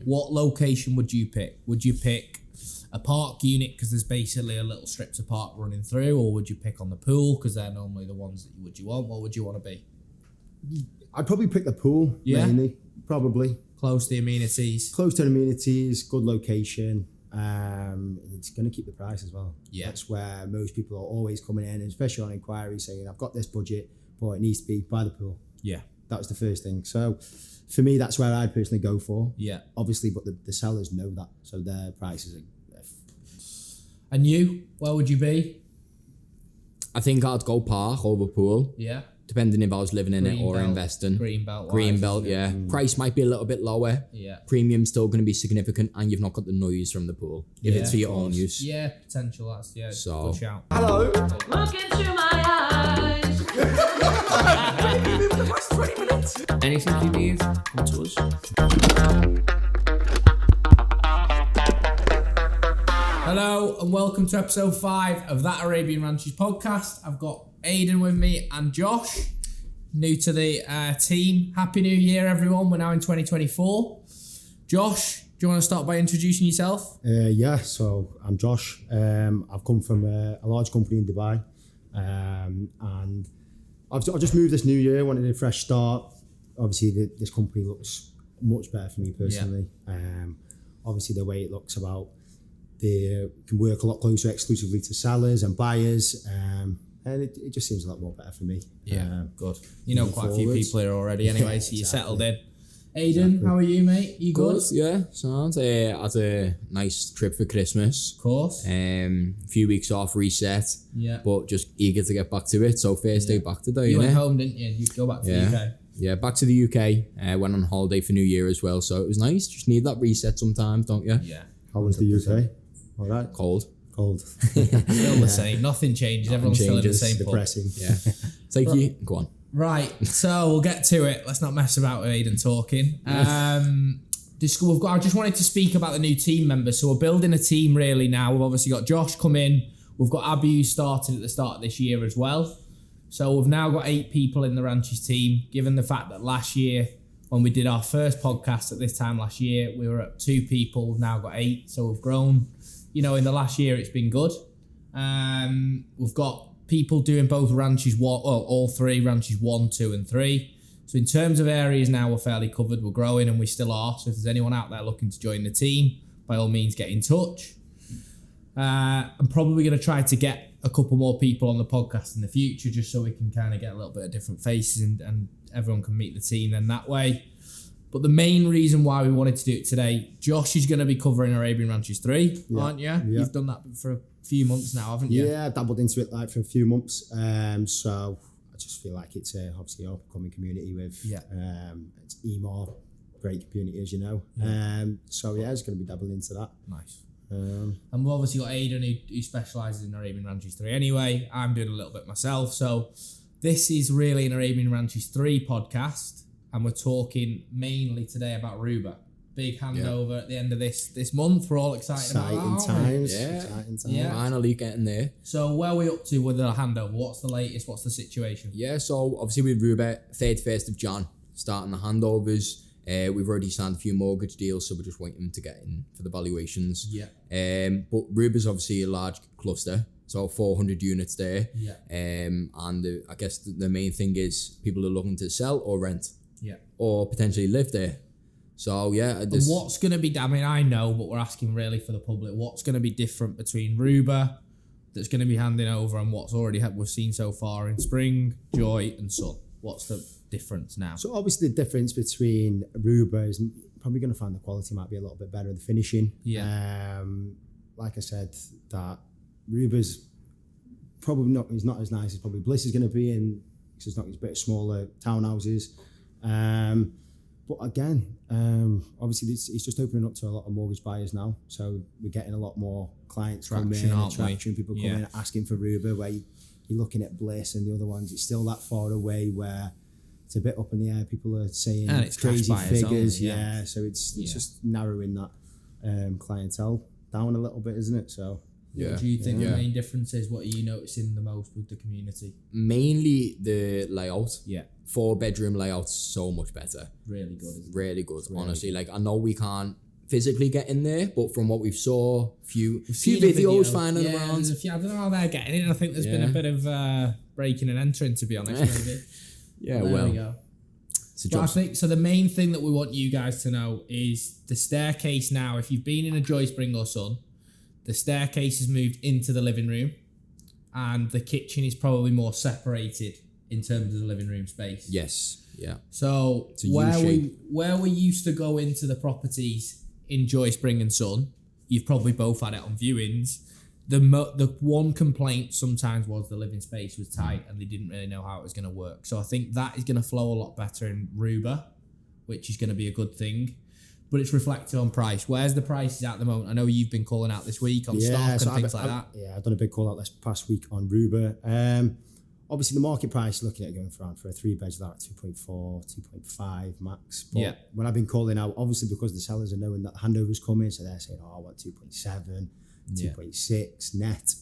What location would you pick? Would you pick a park unit because there's basically a little strip to park running through, or would you pick on the pool because they're normally the ones that would you want? What would you want to be? I'd probably pick the pool, mainly. Probably. Close to the amenities. Close to the amenities, good location. It's going to keep the price as well. Yeah. That's where most people are always coming in, especially on inquiry, saying, I've got this budget, but it needs to be by the pool. Yeah. That was the first thing. So for me, that's where I'd personally go for. Yeah. Obviously, but the sellers know that. So their prices are... And you? Where would you be? I think I'd go park over pool. Yeah. Depending if I was living in it or Greenbelt, investing. Greenbelt. Greenbelt, yeah. Price might be a little bit lower. Yeah. Premium's still going to be significant, and you've not got the noise from the pool if it's for your own use. Yeah, potential. That's So, good shout. Hello. Look into my eyes. Anything you need, come to us. Hello and welcome to episode 5 of That Arabian Ranches podcast. I've got Aidan with me and Josh, new to the team. Happy New Year, everyone. We're now in 2024. Josh, do you want to start by introducing yourself? Yeah, so I'm Josh. I've come from a large company in Dubai, and I've just moved this new year, wanted a fresh start. Obviously, this company looks much better for me personally. Yeah. Obviously, the way it looks about, they can work a lot closer exclusively to sellers and buyers, and it just seems a lot more better for me. Yeah, good. You know quite a few people here already anyway, so you're settled in. Aidan, how are you, mate? You good? Yeah, sounds. Had a nice trip for Christmas. Of course. A few weeks off, reset. Yeah. But just eager to get back to it. So first day back today, you went home, didn't you? You'd go back to the UK. Yeah, back to the UK. Went on holiday for New Year as well, so it was nice. Just need that reset sometimes, don't you? Yeah. How was the UK? All right. Cold. Still the same. Nothing changes. Everyone's still in the same pub. Depressing. Yeah. Take you. Go on. Right. So we'll get to it. Let's not mess about with Aidan talking. I just wanted to speak about the new team members. So we're building a team really now. We've obviously got Josh come in. We've got Abu who started at the start of this year as well. So we've now got 8 people in the Ranches team, given the fact that last year, when we did our first podcast at this time last year, we were at 2 people. We've now got 8. So we've grown. You know, in the last year, it's been good. We've got people doing both Ranches 1, all 3, Ranches 1, 2 and 3. So in terms of areas now, we're fairly covered. We're growing and we still are. So if there's anyone out there looking to join the team, by all means, get in touch. I'm probably going to try to get a couple more people on the podcast in the future, just so we can kind of get a little bit of different faces and everyone can meet the team then that way. But the main reason why we wanted to do it today, Josh is going to be covering Arabian Ranches 3, aren't you? Yeah. You've done that for a few months now, haven't you? Yeah, I dabbled into it for a few months. So I just feel like it's obviously an upcoming community with it's EMOR, great community, as you know. So yeah, it's going to be dabbling into that. Nice. And we've obviously got Aidan who specialises in Arabian Ranches 3 anyway. I'm doing a little bit myself. So this is really an Arabian Ranches 3 podcast. And we're talking mainly today about Ruba. Big handover at the end of this month. We're all excited about that. Exciting times. Yeah. Finally getting there. So where are we up to with the handover? What's the latest? What's the situation? Yeah, so obviously with Ruba, 31st of Jan, starting the handovers. We've already signed a few mortgage deals, so we're just waiting to get in for the valuations. Yeah. But Ruba's obviously a large cluster, so 400 units there. Yeah. And I guess the main thing is people are looking to sell or rent. Yeah. Or potentially live there. So yeah. And what's going to be, I mean, I know, but we're asking really for the public, what's going to be different between Ruba that's going to be handing over and what's already we've seen so far in Spring, Joy and Sun? What's the difference now? So obviously the difference between Ruba is probably going to find the quality might be a little bit better, the finishing. Yeah. Like I said, that Ruba's probably not as nice as probably Bliss is going to be, and it's not, it's a bit smaller townhouses. But again, obviously it's just opening up to a lot of mortgage buyers now. So we're getting a lot more clients coming in, attraction, people coming in asking for Ruba, where you're looking at Bliss and the other ones, it's still that far away where it's a bit up in the air. People are saying it's crazy figures. Only, so it's just narrowing that clientele down a little bit, isn't it? So what do you think the main difference is? What are you noticing the most with the community? Mainly the layout. Yeah. 4-bedroom layout's so much better. Really good. Really good, honestly. Like, I know we can't physically get in there, but from what we've saw, few Seen a videos video. finding Yeah, around. there's a few, I don't know how they're getting in. I think there's been a bit of breaking and entering, to be honest, maybe. Yeah, There well, we go. it's a But I job. think so. The main thing that we want you guys to know is the staircase now. If you've been in a Joy Spring or Son, the staircase has moved into the living room, and the kitchen is probably more separated in terms of the living room space. Yes, yeah. So a where U-shape. we used to go into the properties in Joy Spring and Son, you've probably both had it on viewings. The one complaint sometimes was the living space was tight and they didn't really know how it was going to work. So I think that is going to flow a lot better in Ruba, which is going to be a good thing. But it's reflected on price. Where's the prices at the moment? I know you've been calling out this week on stock and things like that. Yeah, I've done a big call out this past week on Ruba. Obviously, the market price, looking at it going for a 3-bed, like 2.4, 2.5 max. But when I've been calling out, obviously because the sellers are knowing that the handover's coming, so they're saying, I want 2.7, 2.6 net.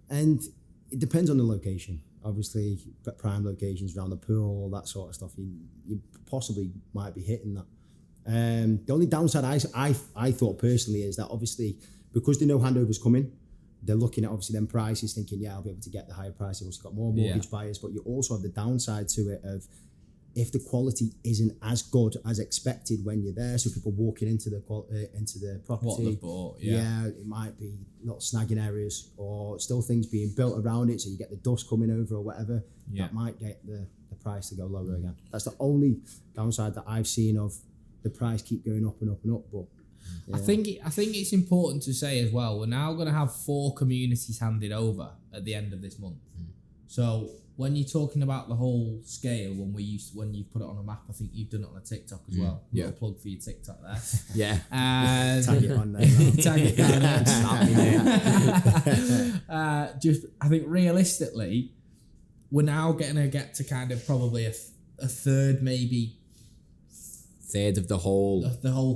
And it depends on the location. Obviously, prime locations around the pool, all that sort of stuff, you possibly might be hitting that. The only downside I thought personally is that obviously because they know handover's coming, they're looking at obviously them prices, thinking, I'll be able to get the higher price. You've also got more mortgage buyers, but you also have the downside to it of if the quality isn't as good as expected when you're there, so people walking into the property, What they've bought, it might be little snagging areas or still things being built around it, so you get the dust coming over or whatever. That might get the price to go lower again. That's the only downside that I've seen of the price keep going up and up and up. But I think it's important to say as well, we're now going to have 4 communities handed over at the end of this month. So when you're talking about the whole scale, when you put it on a map, I think you've done it on a TikTok as well. Yeah. Little plug for your TikTok there. Yeah. tag it on there. Now. Tag it down there. Just, I think realistically, we're now going to get to kind of probably a third, maybe Third of the whole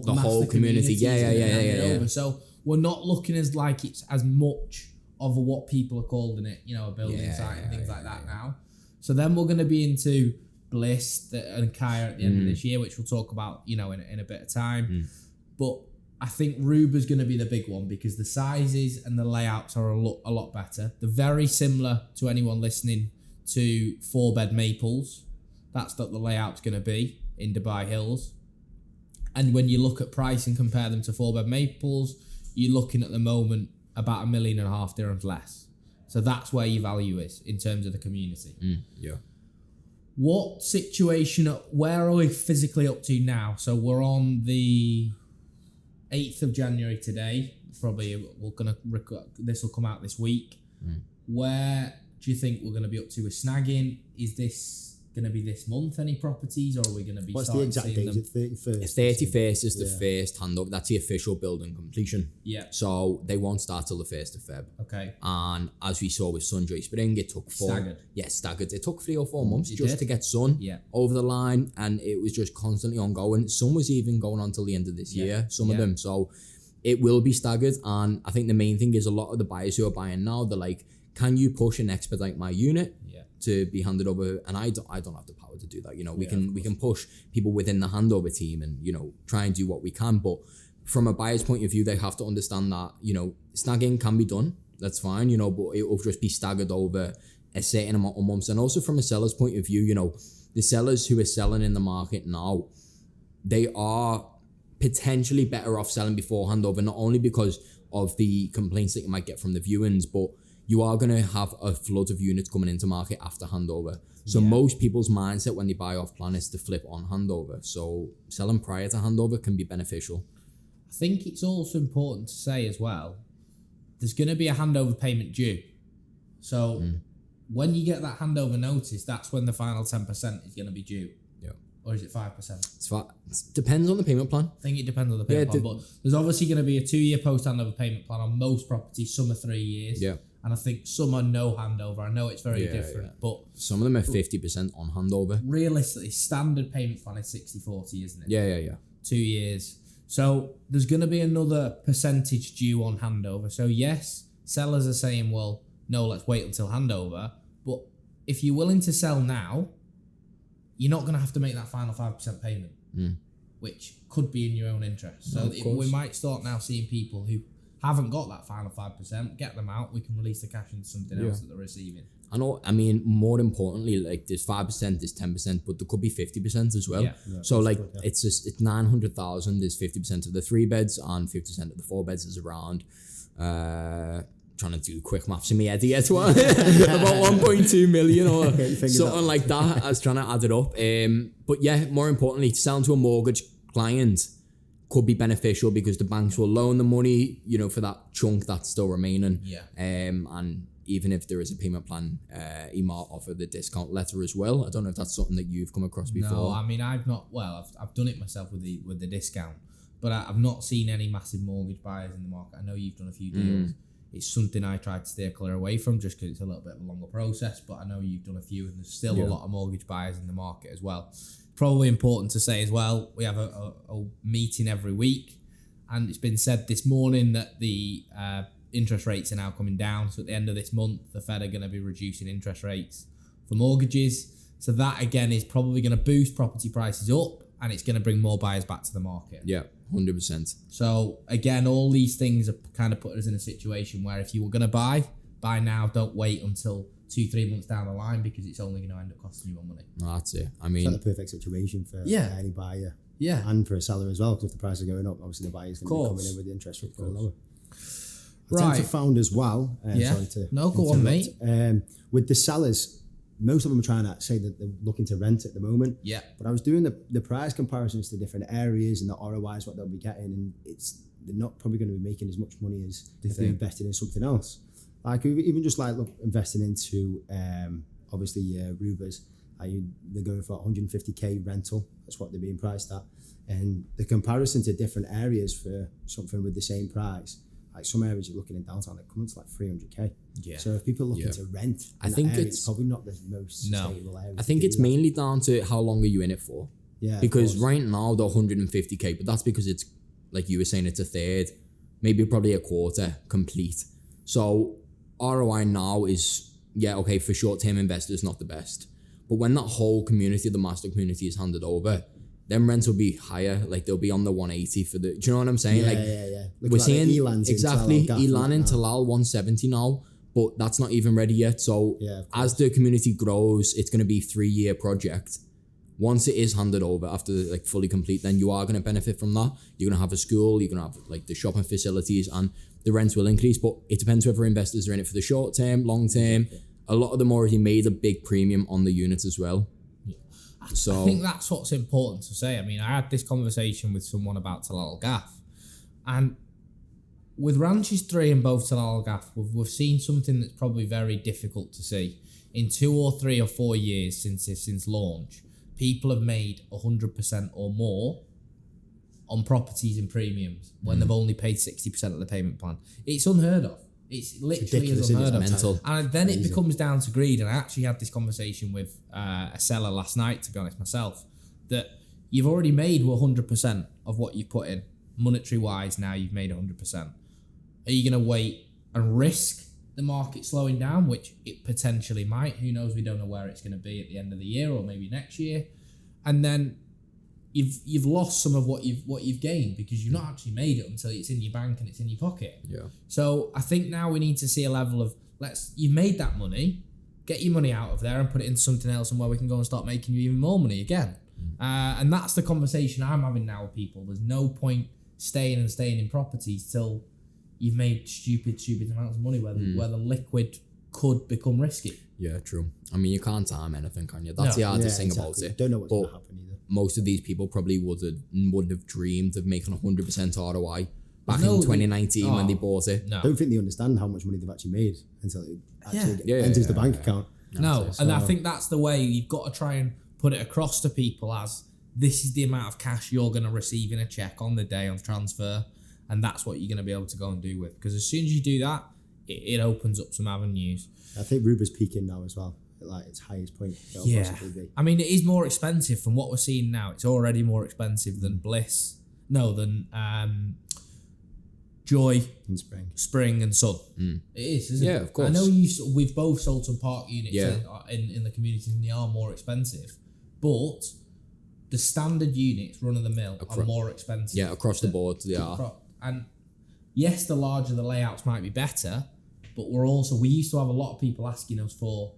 master community. is Yeah. gonna hand it over. So we're not looking as like it's as much of what people are calling it, a building site and things like that now. So then we're going to be into Bliss and Kaya at the end of this year, which we'll talk about, in a bit of time. But I think Ruba's going to be the big one because the sizes and the layouts are a lot better. They're very similar to anyone listening to 4-bed Maples. That's what the layout's going to be in Dubai Hills. And when you look at price and compare them to 4-bed Maples, you're looking at the moment about $1.5 million dirhams less. So that's where your value is in terms of the community. Yeah. What situation, where are we physically up to now? So we're on the 8th of January today. Probably this will come out this week. Where do you think we're going to be up to with snagging? Is this going to be this month, any properties, or are we going to be What's the exact date? them? Is it 31st? 31st is the first handover. That's the official building completion. Yeah. So they won't start till the 1st of Feb. Okay. And as we saw with Sunjoy Spring, it took staggered. It took 3 or 4 months to get Sun over the line, and it was just constantly ongoing. Some was even going on till the end of this year, some of them. So it will be staggered, and I think the main thing is a lot of the buyers who are buying now, they're like, can you push and expedite my unit to be handed over? And I don't have the power to do that. We can push people within the handover team and try and do what we can. But from a buyer's point of view, they have to understand that snagging can be done. That's fine. But it will just be staggered over a certain amount of months. And also from a seller's point of view, the sellers who are selling in the market now, they are potentially better off selling before handover, not only because of the complaints that you might get from the viewings, but you are going to have a flood of units coming into market after handover. So most people's mindset when they buy off plan is to flip on handover. So selling prior to handover can be beneficial. I think it's also important to say as well, there's going to be a handover payment due. So when you get that handover notice, that's when the final 10% is going to be due. Yeah. Or is it 5%? It depends on the payment plan. I think it depends on the payment plan, but there's obviously going to be a 2-year post-handover payment plan on most properties. Some are 3 years. Yeah. And I think some are no handover. I know it's very different, but some of them are 50% on handover. Realistically, standard payment plan is 60-40, isn't it? Yeah. 2 years. So there's going to be another percentage due on handover. So yes, sellers are saying, well, no, let's wait until handover. But if you're willing to sell now, you're not going to have to make that final 5% payment. which could be in your own interest. So we might start now seeing people who haven't got that final 5%, get them out, we can release the cash into something else that they're receiving. I mean, more importantly, like there's 5%, there's 10%, but there could be 50% as well. So like it's 900,000 is 50% of the 3 beds and 50% of the 4 beds is around trying to do quick maths in my head here, about 1.2 million or something like that. I was trying to add it up. But yeah, more importantly, to sell to a mortgage client could be beneficial because the banks will loan the money, for that chunk that's still remaining. And even if there is a payment plan, he might offer the discount letter as well. I don't know if that's something that you've come across before. No, I mean, I've not. Well, I've done it myself with the discount, but I've not seen any massive mortgage buyers in the market. I know you've done a few deals. It's something I tried to steer clear away from just because it's a little bit of a longer process, but I know you've done a few and there's still a lot of mortgage buyers in the market as well. Probably important to say as well, we have a meeting every week, and it's been said this morning that the interest rates are now coming down. So at the end of this month, the Fed are going to be reducing interest rates for mortgages. So that again is probably going to boost property prices up, and it's going to bring more buyers back to the market. Yeah, 100%. So again, all these things are kind of putting us in a situation where if you were going to buy now, don't wait until 2-3 months down the line because it's only going to end up costing you more money. No, that's it. I mean, it's like the perfect situation for any buyer. Yeah. And for a seller as well, because if the price is going up, obviously the buyer's going to be coming in with the interest rate going lower. I tend to found as well. Go on, mate. With the sellers, most of them are trying to say that they're looking to rent at the moment. Yeah. But I was doing the price comparisons to different areas and the ROIs, what they'll be getting, and they're not probably going to be making as much money as if they're invested in something else. Like even just like investing into obviously Rubers, they're going for 150k rental. That's what they're being priced at, and the comparison to different areas for something with the same price. Like some areas you're looking in downtown, it comes to like 300k. Yeah. So if people are looking to rent, I think it's probably not the most stable area. I think it's mainly down to how long are you in it for. Yeah. Because right now they're 150k, but that's because it's like you were saying, it's a third, maybe probably a quarter complete. So ROI now is for short-term investors not the best, but when that whole community, the master community, is handed over, then rents will be higher. Like they'll be on the 180 for the. Do you know what I'm saying? Yeah. We're seeing exactly Elan and Talal 170 now, but that's not even ready yet. So as the community grows, it's going to be a 3-year project. Once it is handed over after like fully complete, then you are going to benefit from that. You're going to have a school. You're going to have like the shopping facilities, and the rents will increase. But it depends whether investors are in it for the short term, long term. A lot of them already made a big premium on the units as well. So I think that's what's important to say. I mean, I had this conversation with someone about Talal Gaff, and with Ranches 3 and both Talal Gaff, we've seen something that's probably very difficult to see. In 2 or 3 or 4 years since launch, people have made 100% or more on properties and premiums when they've only paid 60% of the payment plan. It's unheard of. It's literally unheard of. Mental. And then it becomes down to greed. And I actually had this conversation with a seller last night, to be honest myself, that you've already made 100% of what you've put in. Monetary wise, now you've made 100%. Are you going to wait and risk the market slowing down, which it potentially might? Who knows? We don't know where it's going to be at the end of the year or maybe next year. And then you've lost some of what you've gained because you've not actually made it until it's in your bank and it's in your pocket. Yeah. So I think now we need to see a level of you've made that money, get your money out of there and put it into something else, and where we can go and start making you even more money again. And that's the conversation I'm having now with people. There's no point staying in properties till you've made stupid amounts of money where the liquid could become risky. Yeah, true. I mean, you can't time anything, can you? That's the hardest thing about it. Don't know what's going to happen either. Most of these people probably wouldn't have dreamed of making 100% ROI back in 2019 when they bought it. No. I don't think they understand how much money they've actually made until it actually enters the bank account. No, and I think that's the way you've got to try and put it across to people as this is the amount of cash you're going to receive in a check on the day on transfer, and that's what you're going to be able to go and do with. Because as soon as you do that, it opens up some avenues. I think Ruber's peaking now as well. Like its highest point it'll possibly be. I mean, it is more expensive from what we're seeing now. It's already more expensive than Joy and Spring and Sun. It is, isn't it? Yeah, of course. I know we've both sold some park units in the community, and they are more expensive. But the standard units, run of the mill, are more expensive. Yeah, across the board they are. And yes, the larger the layouts might be better, but we used to have a lot of people asking us for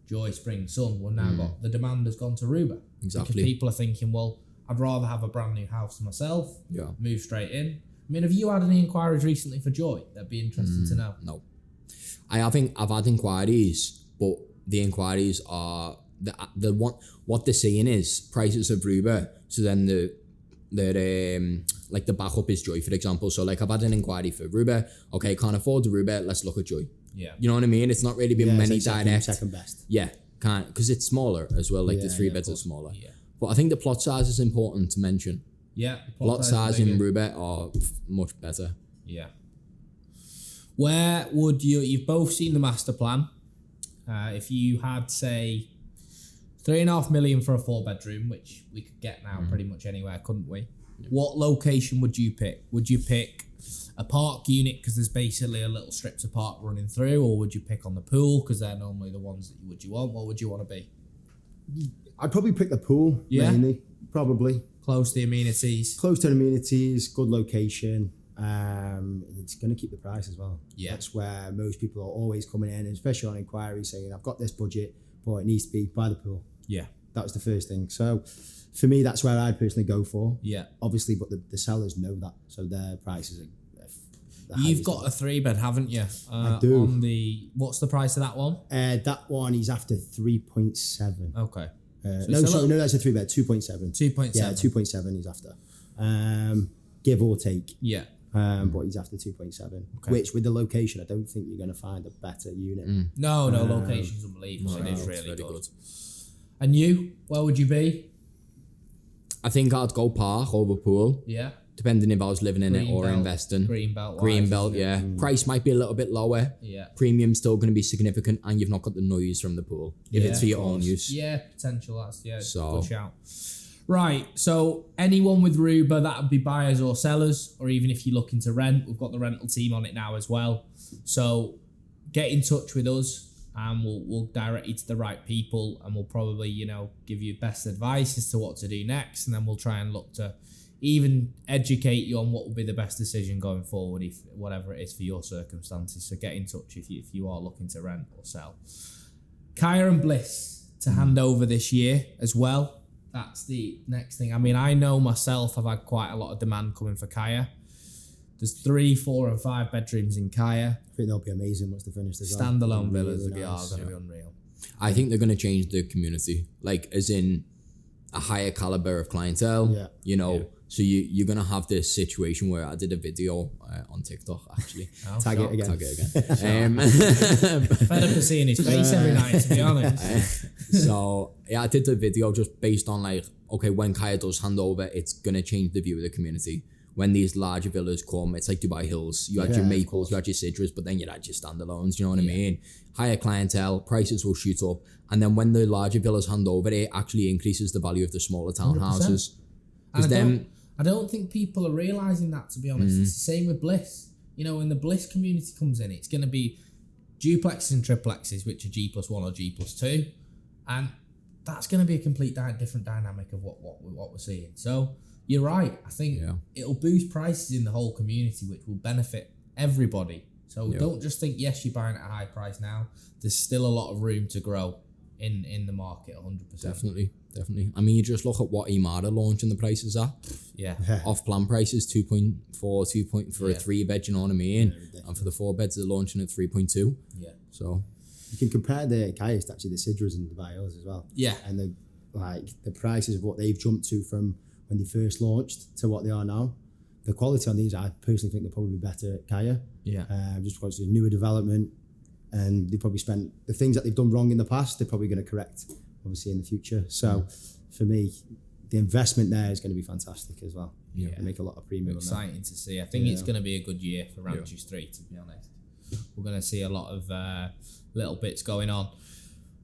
Joy, Spring, Sun. We've now got the demand has gone to Ruba. Exactly. Because people are thinking, well, I'd rather have a brand new house myself. Yeah. Move straight in. I mean, have you had any inquiries recently for Joy? That'd be interesting to know. No. I've had inquiries, but the inquiries are what they're saying is prices of Ruba. So then like the backup is Joy, for example. So like I've had an inquiry for Ruba. Okay, can't afford the Ruba. Let's look at Joy. Yeah. You know what I mean? It's not really been many direct. Second best. Yeah, can't because it's smaller as well. Like the 3 beds are smaller. Yeah. But I think the plot size is important to mention. Yeah. Plot size in Ruba are much better. Yeah. Where would you've both seen the master plan. If you had, say, 3.5 million for a 4-bedroom, which we could get now pretty much anywhere, couldn't we? Yeah. What location would you pick? Would you pick a park unit because there's basically a little strips of park running through, or would you pick on the pool because they're normally the ones that you want? What would you want to be? I'd probably pick the pool, mainly. Probably. Close to the amenities. Close to the amenities, good location. It's going to keep the price as well. Yeah. That's where most people are always coming in, especially on inquiry, saying, I've got this budget, but it needs to be by the pool. Yeah. That was the first thing. So for me, that's where I'd personally go for. Yeah. Obviously, but the sellers know that. So their prices are... You've got a 3-bed, haven't you? I do. What's the price of that one? That one, he's after 3.7. Okay. That's a 3-bed, 2.7. 2.7. Yeah, 2.7 he's after. Give or take. Yeah. But he's after 2.7, which with the location, I don't think you're going to find a better unit. No, location's unbelievable. It is really good. And you, where would you be? I think I'd go park over pool. Yeah. Depending if I was living in it or investing. Greenbelt, yeah. Price might be a little bit lower. Yeah. Premium's still going to be significant, and you've not got the noise from the pool if it's for your own use. Yeah, potential. That's good shout. Right, so anyone with Ruba, that would be buyers or sellers, or even if you're looking to rent, we've got the rental team on it now as well. So get in touch with us, and we'll direct you to the right people, and we'll probably give you best advice as to what to do next, and then we'll try and look to even educate you on what will be the best decision going forward, if whatever it is for your circumstances. So get in touch if you are looking to rent or sell. Kaya and Bliss to hand over this year as well. That's the next thing. I mean, I know myself, I've had quite a lot of demand coming for Kaya. There's 3, 4 and 5 bedrooms in Kaya. I think they'll be amazing once they're finished. Standalone villas are going to be unreal. I think they're going to change the community, like as in a higher caliber of clientele. So you're going to have this situation where I did a video on TikTok, actually. Tag it again. Fed up of seeing his face every night, to be honest. So, I did the video just based on when Kaya does hand over, it's going to change the view of the community. When these larger villas come, it's like Dubai Hills. You had your Maples, you had your Sidras, but then you had your standalones, you know what I mean? Higher clientele, prices will shoot up. And then when the larger villas hand over, it actually increases the value of the smaller townhouses. I don't think people are realising that, to be honest. It's the same with Bliss. When the Bliss community comes in, it's going to be duplexes and triplexes, which are G+1 or G+2. And that's going to be a complete different dynamic of what we're seeing. So you're right. I think it'll boost prices in the whole community, which will benefit everybody. So don't just think, yes, you're buying at a high price now. There's still a lot of room to grow in the market, 100%. Definitely. I mean, you just look at what Imara launching the prices at. Yeah. Off-plan prices, 2.4, 2 for a 3-bed, you know what I mean? And for the 4 beds, they're launching at 3.2. Yeah. So you can compare the Kayas to actually the Sidras and Dubai Hills as well. Yeah. And the prices of what they've jumped to from when they first launched to what they are now. The quality on these, I personally think they're probably better at Kaya. Yeah. Just because it's a newer development, and they probably spent the things that they've done wrong in the past, they're probably going to correct, obviously, in the future. So for me, the investment there is going to be fantastic as well. Yeah. They make a lot of premium. Exciting to see. I think it's going to be a good year for Ranchu Street, to be honest. We're going to see a lot of little bits going on.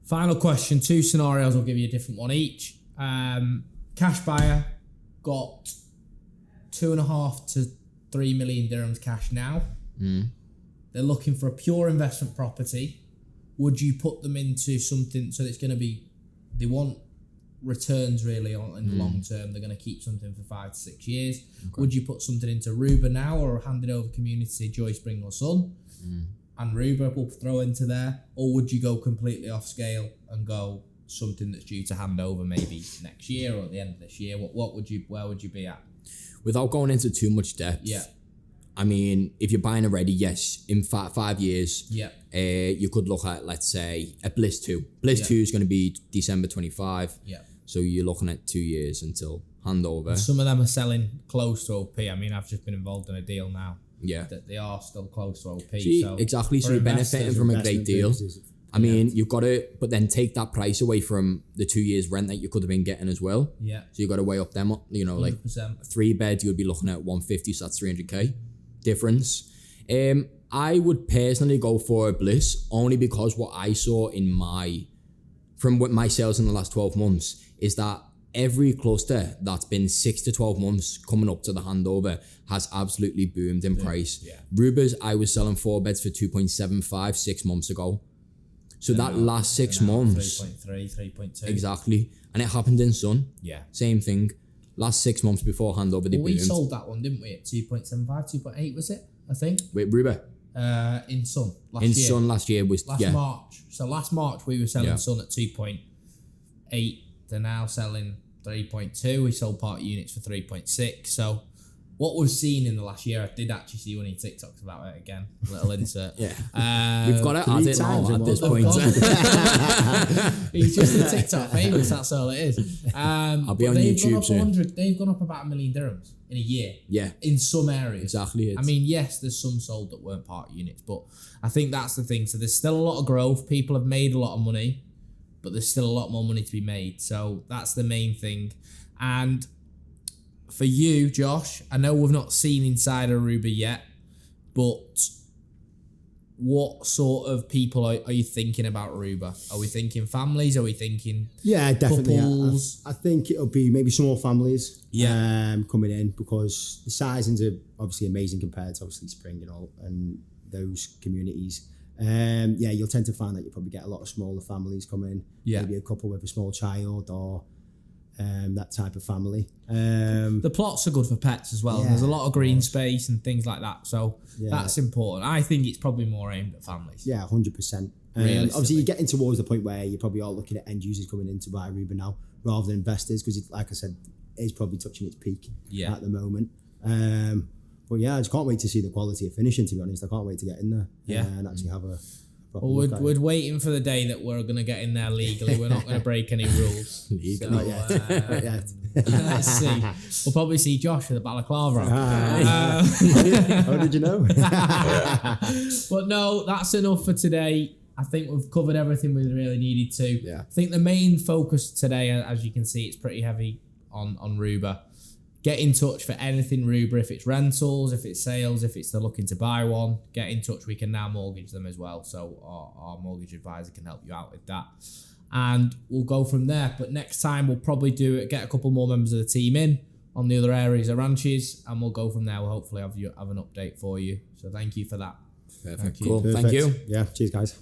Final question, 2 scenarios. I'll give you a different one each. Cash buyer got 2.5 to 3 million dirhams cash now. They're looking for a pure investment property. Would you put them into something so it's going to be, they want returns really on in the long term. They're going to keep something for 5 to 6 years. Would you put something into Ruba now, or hand it over community, Joyce, bring your son, and Ruba will throw into there? Or would you go completely off scale and go something that's due to hand over maybe next year or at the end of this year? Where would you be at? Without going into too much depth, Yeah. I mean, if you're buying already, yes, in 5 years, Yeah. You could look at, let's say, a Bliss 2. Bliss 2 is going to be December 25. Yeah. So you're looking at 2 years until handover. Some of them are selling close to OP. I mean, I've just been involved in a deal now. Yeah. That they are still close to OP. See, so exactly. So for you're benefiting investors, from a great deal. purposes, I mean, you've got to, but then take that price away from the 2 years rent that you could have been getting as well. Yeah. So you've got to weigh up them, you know, like 100%. 3 bed, you would be looking at 150, so that's 300k difference. I would personally go for a Bliss only because what I saw from what my sales in the last 12 months is that every cluster that's been 6 to 12 months coming up to the handover has absolutely boomed in price. Yeah. Rubas, I was selling 4 beds for 2.75 6 months ago. So that last 6 months, 3.3, 3.2. exactly, and it happened in Sun. Yeah. Same thing. Last 6 months before handover, they Well, we boomed. sold that one, didn't we? At 2.75, 2.8 was it? I think. Wait, Ruba. In Sun last In year. Sun last year was Last March. So last March we were selling Sun at 2.8. They're now selling 3.2. We sold part units for 3.6. So what we've seen in the last year, I did actually see one of your TikToks about it again. A little insert. Yeah. We've got to add it now at this point. He's just a TikTok famous, that's all it is. I'll be but on they've YouTube gone up soon. 100, they've gone up about $1 million dirhams in a year. Yeah. In some areas. Exactly. I mean, yes, there's some sold that weren't part units, but I think that's the thing. So there's still a lot of growth. People have made a lot of money, but there's still a lot more money to be made. So that's the main thing. And for you, Josh, I know we've not seen inside Aruba yet, but what sort of people are you thinking about Aruba? Are we thinking families? Are we thinking definitely. couples? I think it'll be maybe small families Yeah. coming in because the sizings are obviously amazing compared to obviously Spring and all and those communities. You'll tend to find that you probably get a lot of smaller families come in. Yeah. Maybe a couple with a small child or that type of family. The plots are good for pets as well. Yeah, There's a lot of green space and things like that. So Yeah. that's important. I think it's probably more aimed at families. Yeah, 100%. Realistically. Obviously, you're getting towards the point where you're probably all looking at end users coming in to buy Aruba now rather than investors because, like I said, it's probably touching its peak at the moment. But yeah, I just can't wait to see the quality of finishing, to be honest. I can't wait to get in there and actually have a proper Well, look at we're it. waiting for the day that we're going to get in there legally. We're not going to break any rules. Legally. Not yet. Not yet. Let's see. We'll probably see Josh with a balaclava on. How did you know? But no, that's enough for today. I think we've covered everything we really needed to. Yeah. I think the main focus today, as you can see, it's pretty heavy on Ruba. Get in touch for anything Ruba, if it's rentals, if it's sales, if it's they're looking to buy one, get in touch. We can now mortgage them as well. So our mortgage advisor can help you out with that. And we'll go from there. But next time we'll probably get a couple more members of the team in on the other areas of ranches, and we'll go from there. We'll hopefully have an update for you. So thank you for that. Perfect. Thank you. Cool. Perfect. Thank you. Yeah, cheers, guys.